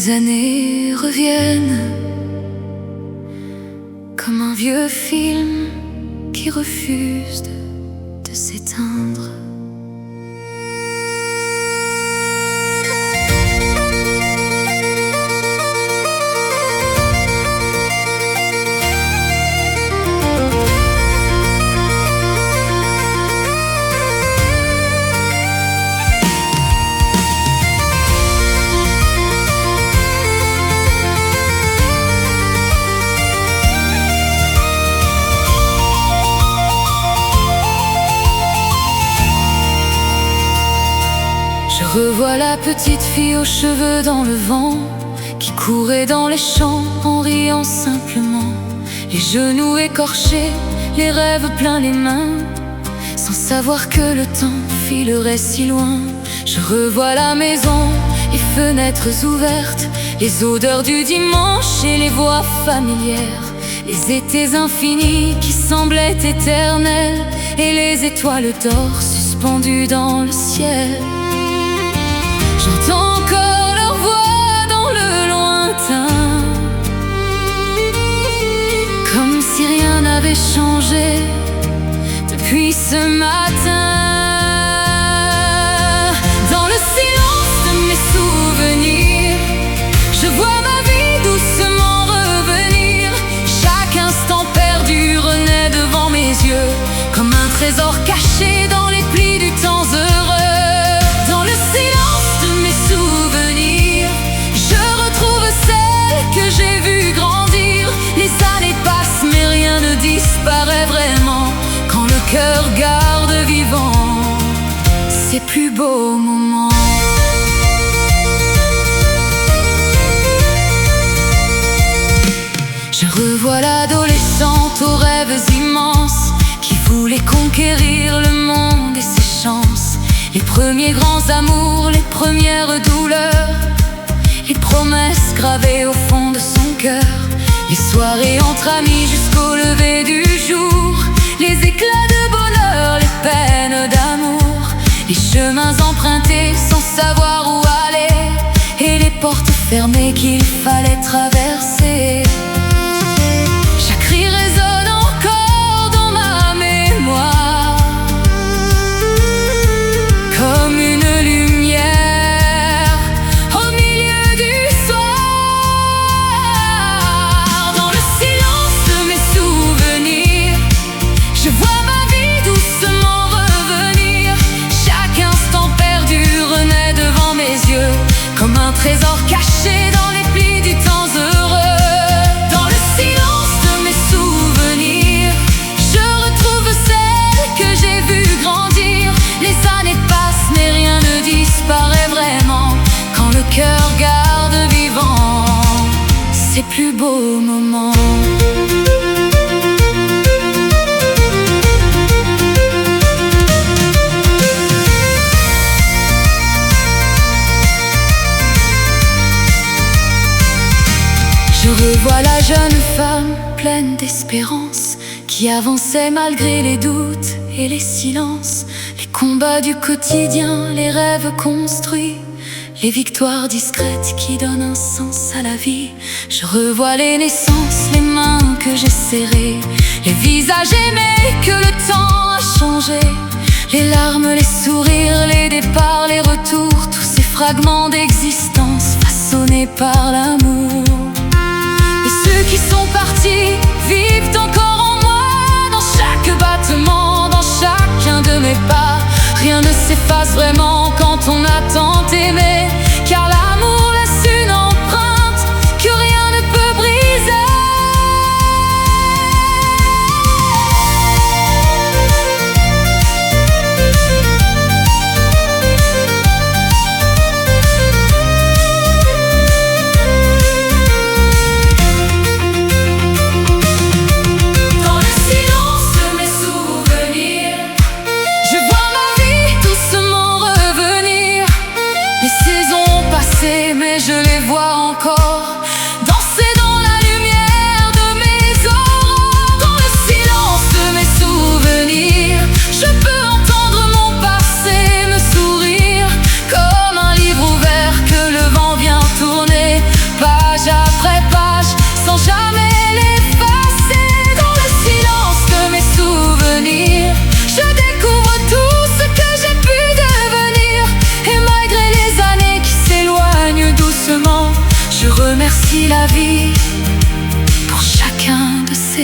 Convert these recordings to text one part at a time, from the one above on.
Les années reviennent comme un vieux film qui refuse de s'éteindre. Je revois la petite fille aux cheveux dans le vent, qui courait dans les champs en riant simplement, les genoux écorchés, les rêves plein les mains, sans savoir que le temps filerait si loin. Je revois la maison, les fenêtres ouvertes, les odeurs du dimanche et les voix familières, les étés infinis qui semblaient éternels, et les étoiles d'or suspendues dans le ciel. J'entends encore leur voix dans le lointain, comme si rien n'avait changé depuis ce matin. Dans le silence de mes souvenirs, je vois ma vie doucement revenir. Chaque instant perdu renaît devant mes yeux, comme un trésor caché dans les plis du temps heureux. Dans le silence de mes souvenirs, je retrouve celle que j'ai vue grandir. Les années passent mais rien ne disparaît vraiment, quand le cœur garde vivant ses plus beaux moments. Je revois l'adolescente aux rêves immenses, qui voulait conquérir le monde et ses chances. Les premiers grands amours, les premières douleurs, les promesses gravées au fond de son cœur, les soirées entre amis jusqu'au lever du jour, les éclats de bonheur, les peines d'amour, les chemins empruntés sans savoir où aller, et les portes fermées qu'il fallait traverser. Chaque cri résonne encore dans ma mémoire, comme une lumière au milieu du soir. Dans le silence de mes souvenirs, je vois ma vie doucement revenir. Chaque instant perdu renaît devant mes yeux, comme un trésor caché dans les plis du temps heureux. Dans le silence de mes souvenirs, je retrouve celle que j'ai vue grandir. Les années passent mais rien ne disparaît vraiment, quand le cœur garde vivant ses plus beaux moments. Je revois la jeune femme pleine d'espérance, qui avançait malgré les doutes et les silences, les combats du quotidien, les rêves construits, les victoires discrètes qui donnent un sens à la vie. Je revois les naissances, les mains que j'ai serrées, les visages aimés que le temps a changés, les larmes, les sourires, les départs, les retours, tous ces fragments d'existence façonnés par l'amour. Et ceux qui sont partis vivent encore en moi, dans chaque battement, dans chacun de mes pas. Rien ne s'efface vraiment quand on a tant aimé, car l'amour laisse une empreinte que rien ne peut briser. Dans le silence de mes souvenirs, je vois ma vie doucement revenir.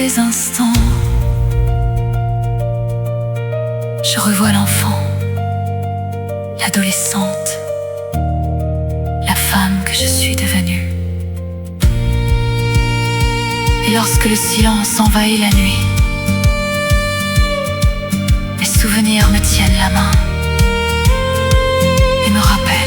ces instants. Je revois l'enfant, l'adolescente, la femme que je suis devenue. Et lorsque le silence envahit la nuit, les souvenirs me tiennent la main et me rappellent